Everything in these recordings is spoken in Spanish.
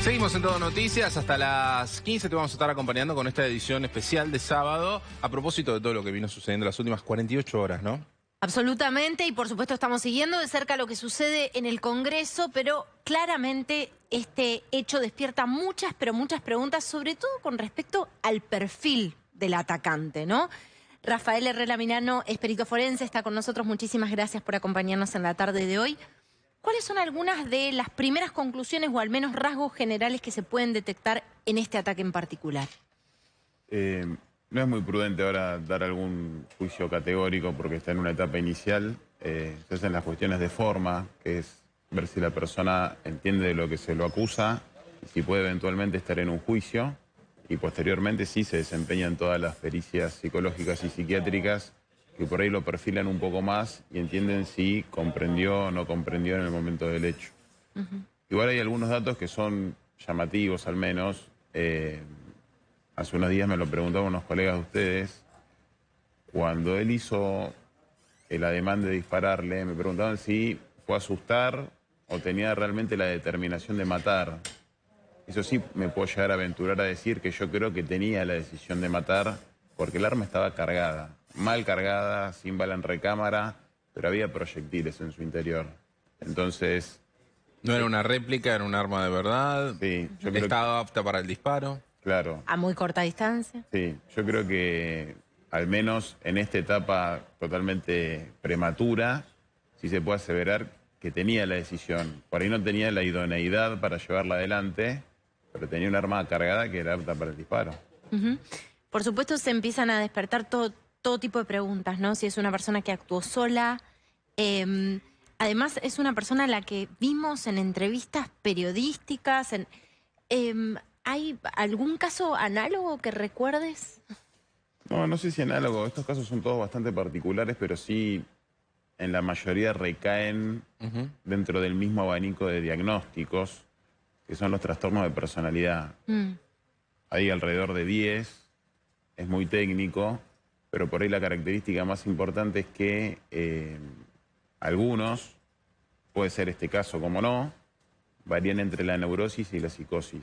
Seguimos en Todo Noticias, hasta las 15 te vamos a estar acompañando con esta edición especial de sábado, a propósito de todo lo que vino sucediendo las últimas 48 horas, ¿no? Absolutamente, y por supuesto estamos siguiendo de cerca lo que sucede en el Congreso, pero claramente este hecho despierta muchas preguntas, sobre todo con respecto al perfil del atacante, ¿no? Rafael Herrera Mirano es perito forense, está con nosotros. Muchísimas gracias por acompañarnos en la tarde de hoy. ¿Cuáles son algunas de las primeras conclusiones o al menos rasgos generales que se pueden detectar en este ataque en particular? No es muy prudente ahora dar algún juicio categórico porque está en una etapa inicial. Se hacen las cuestiones de forma, que es ver si la persona entiende de lo que se lo acusa y si puede eventualmente estar en un juicio. Y posteriormente sí se desempeñan todas las pericias psicológicas y psiquiátricas que por ahí lo perfilan un poco más y entienden si comprendió o no comprendió en el momento del hecho. Igual hay algunos datos que son llamativos al menos. Hace unos días me lo preguntaban unos colegas de ustedes. Cuando él hizo el ademán de dispararle, me preguntaban si fue a asustar o tenía realmente la determinación de matar. Eso sí me puedo llegar a aventurar a decir que yo creo que tenía la decisión de matar porque el arma estaba cargada, mal cargada, sin bala en recámara, pero había proyectiles en su interior. Entonces... No era una réplica, era un arma de verdad. Sí, yo creo estaba apta para el disparo. Claro. ¿A muy corta distancia? Sí, yo creo que al menos en esta etapa totalmente prematura, sí se puede aseverar que tenía la decisión. Por ahí no tenía la idoneidad para llevarla adelante, pero tenía un arma cargada que era apta para el disparo. Por supuesto se empiezan a despertar todo tipo de preguntas, ¿no? Si es una persona que actuó sola. Además es una persona a la que vimos en entrevistas periodísticas. ¿Hay algún caso análogo que recuerdes? No sé si análogo. Estos casos son todos bastante particulares, pero sí en la mayoría recaen dentro del mismo abanico de diagnósticos, que son los trastornos de personalidad. Hay alrededor de 10, es muy técnico, pero por ahí la característica más importante es que algunos, puede ser este caso como no, varían entre la neurosis y la psicosis.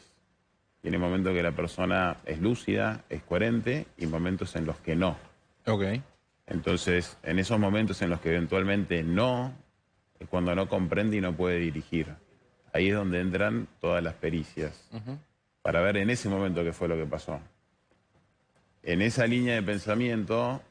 Tiene momentos que la persona es lúcida, es coherente, y momentos en los que no. Ok. Entonces, en esos momentos en los que eventualmente no, es cuando no comprende y no puede dirigir. Ahí es donde entran todas las pericias, para ver en ese momento qué fue lo que pasó. En esa línea de pensamiento,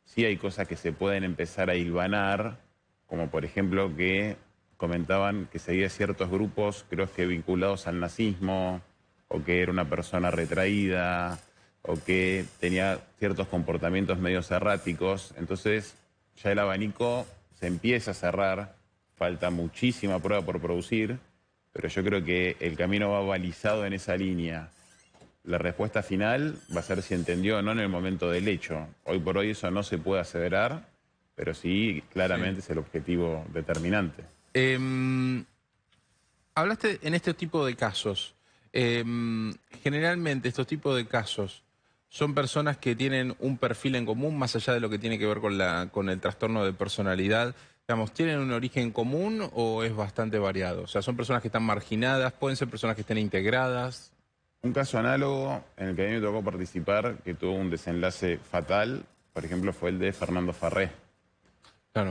sí hay cosas que se pueden empezar a hilvanar, como por ejemplo que comentaban que seguía ciertos grupos, creo que vinculados al nazismo, o que era una persona retraída, o que tenía ciertos comportamientos medio erráticos. Entonces ya el abanico se empieza a cerrar, falta muchísima prueba por producir, pero yo creo que el camino va balizado en esa línea. La respuesta final va a ser si entendió o no en el momento del hecho. Hoy por hoy eso no se puede aseverar, pero sí claramente es el objetivo determinante. Hablaste en este tipo de casos. Generalmente estos tipos de casos son personas que tienen un perfil en común, más allá de lo que tiene que ver con el trastorno de personalidad. Digamos, ¿tienen un origen común o es bastante variado? O sea, ¿son personas que están marginadas? ¿Pueden ser personas que estén integradas? Un caso análogo en el que a mí me tocó participar, que tuvo un desenlace fatal, por ejemplo, fue el de Fernando Farré. Claro.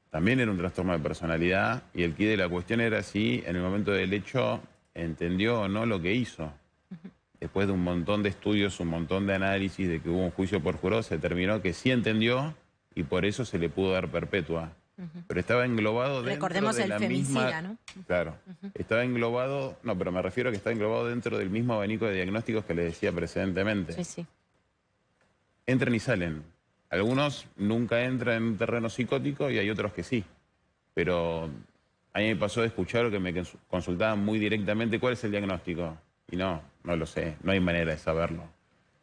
También era un trastorno de personalidad y el quid de la cuestión era si en el momento del hecho entendió o no lo que hizo. Después de un montón de estudios, un montón de análisis, de que hubo un juicio por jurado, se determinó que sí entendió y por eso se le pudo dar perpetua. Pero estaba englobado dentro Recordemos de el la femicida, misma... ¿no? Claro. Estaba englobado... No, pero me refiero a que está englobado dentro del mismo abanico de diagnósticos que les decía precedentemente. Sí, sí. Entran y salen. Algunos nunca entran en un terreno psicótico y hay otros que sí. Pero a mí me pasó de escuchar que me consultaban muy directamente cuál es el diagnóstico. Y no lo sé, no hay manera de saberlo.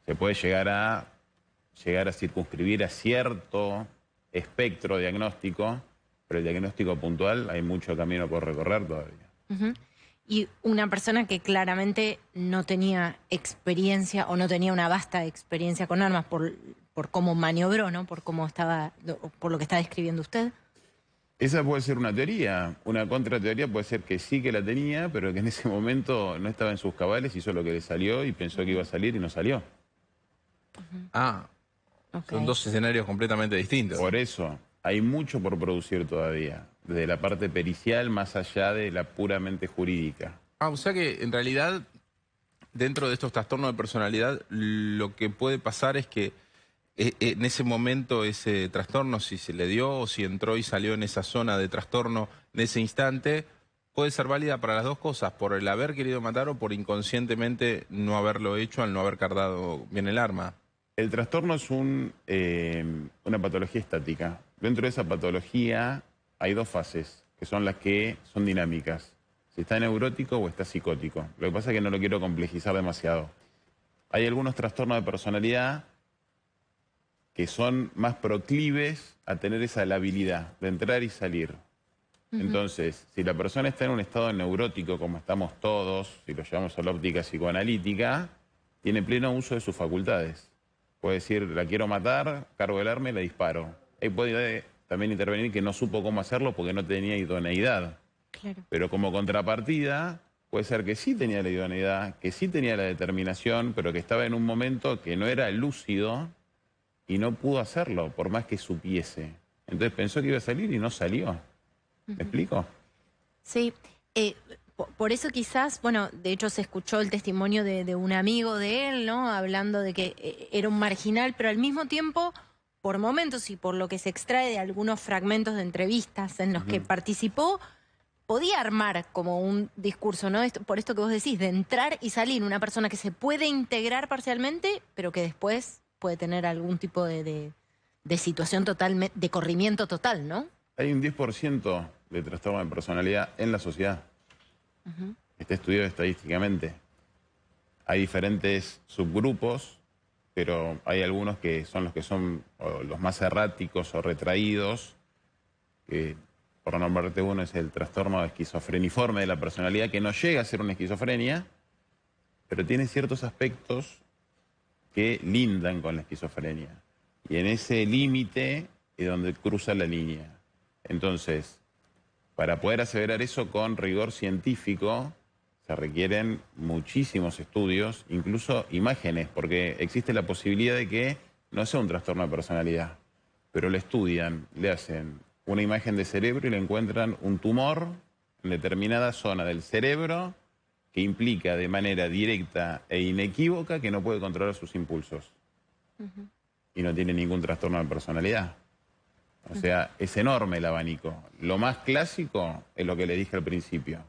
Se puede llegar a circunscribir a cierto espectro diagnóstico, pero el diagnóstico puntual hay mucho camino por recorrer todavía. Y una persona que claramente no tenía experiencia o no tenía una vasta experiencia con armas por cómo maniobró, ¿no? Por cómo estaba, por lo que está describiendo usted. Esa puede ser una teoría. Una contrateoría puede ser que sí que la tenía, pero que en ese momento no estaba en sus cabales, hizo lo que le salió y pensó que iba a salir y no salió. Ah, Ok. son dos escenarios completamente distintos. Por eso, hay mucho por producir todavía, desde la parte pericial más allá de la puramente jurídica. Ah, o sea que en realidad, dentro de estos trastornos de personalidad, lo que puede pasar es que en ese momento ese trastorno, si se le dio o si entró y salió en esa zona de trastorno en ese instante, puede ser válida para las dos cosas, por el haber querido matar o por inconscientemente no haberlo hecho al no haber cargado bien el arma. El trastorno es una patología estática. Dentro de esa patología hay dos fases, que son las que son dinámicas. Si está neurótico o está psicótico. Lo que pasa es que no lo quiero complejizar demasiado. Hay algunos trastornos de personalidad que son más proclives a tener esa labilidad de entrar y salir. Entonces, si la persona está en un estado neurótico, como estamos todos, si lo llevamos a la óptica psicoanalítica, tiene pleno uso de sus facultades. Puede decir, la quiero matar, cargo el arma y la disparo. Ahí puede también intervenir que no supo cómo hacerlo porque no tenía idoneidad. Claro. Pero como contrapartida, puede ser que sí tenía la idoneidad, que sí tenía la determinación, pero que estaba en un momento que no era lúcido y no pudo hacerlo, por más que supiese. Entonces pensó que iba a salir y no salió. ¿Me explico? Sí, por eso quizás, bueno, de hecho se escuchó el testimonio de un amigo de él, ¿no? Hablando de que era un marginal, pero al mismo tiempo, por momentos y por lo que se extrae de algunos fragmentos de entrevistas en los que participó, podía armar como un discurso, ¿no? Por esto que vos decís, de entrar y salir, una persona que se puede integrar parcialmente, pero que después puede tener algún tipo de situación total, de corrimiento total, ¿no? Hay un 10% de trastorno de personalidad en la sociedad. Está estudiado estadísticamente. Hay diferentes subgrupos, pero hay algunos que son los más erráticos o retraídos, que por nombrarte uno es el trastorno esquizofreniforme de la personalidad, que no llega a ser una esquizofrenia, pero tiene ciertos aspectos que lindan con la esquizofrenia. Y en ese límite es donde cruza la línea. Entonces, para poder aseverar eso con rigor científico, se requieren muchísimos estudios, incluso imágenes, porque existe la posibilidad de que no sea un trastorno de personalidad, pero le estudian, le hacen una imagen de cerebro y le encuentran un tumor en determinada zona del cerebro que implica de manera directa e inequívoca que no puede controlar sus impulsos. Y no tiene ningún trastorno de personalidad. O sea, es enorme el abanico. Lo más clásico es lo que le dije al principio.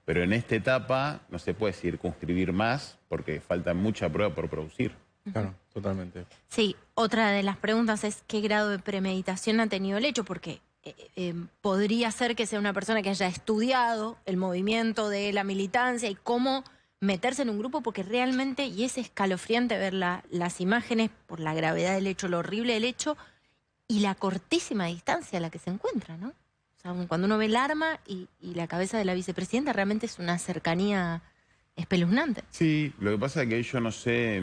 Pero en esta etapa no se puede circunscribir más porque falta mucha prueba por producir. Claro, totalmente. Sí, otra de las preguntas es qué grado de premeditación ha tenido el hecho, porque podría ser que sea una persona que haya estudiado el movimiento de la militancia y cómo meterse en un grupo, porque realmente, y es escalofriante ver las imágenes por la gravedad del hecho, lo horrible del hecho y la cortísima distancia a la que se encuentra, ¿no? O sea, cuando uno ve el arma y la cabeza de la vicepresidenta, realmente es una cercanía espeluznante. Sí, lo que pasa es que yo no sé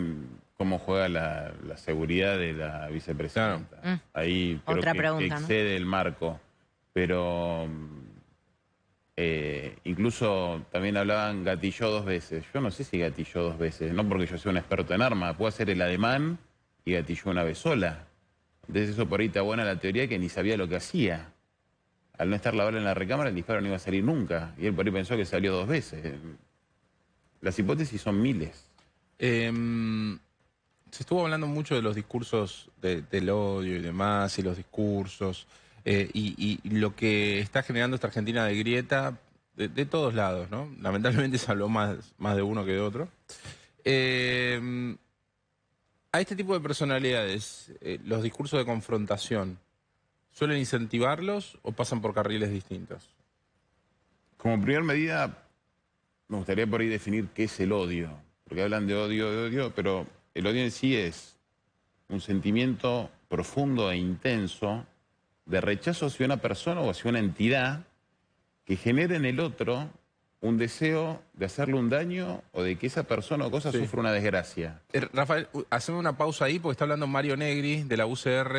cómo juega la seguridad de la vicepresidenta. Claro. Ahí creo Otra que pregunta, excede el marco. Pero incluso también hablaban gatilló 2 veces. Yo no sé si gatilló 2 veces, no porque yo sea un experto en arma. Puedo hacer el ademán y gatilló una vez sola. Entonces eso por ahí está buena la teoría que ni sabía lo que hacía. Al no estar la bala en la recámara, el disparo no iba a salir nunca. Y él por ahí pensó que salió 2 veces. Las hipótesis son miles. Se estuvo hablando mucho de los discursos del odio y demás, y los discursos, y lo que está generando esta Argentina de grieta de todos lados, ¿no? Lamentablemente se habló más de uno que de otro. A este tipo de personalidades, los discursos de confrontación, ¿suelen incentivarlos o pasan por carriles distintos? Como primera medida, me gustaría por ahí definir qué es el odio. Porque hablan de odio, pero el odio en sí es un sentimiento profundo e intenso de rechazo hacia una persona o hacia una entidad que genera en el otro un deseo de hacerle un daño o de que esa persona o cosa sufra una desgracia. Rafael, hacemos una pausa ahí porque está hablando Mario Negri de la UCR.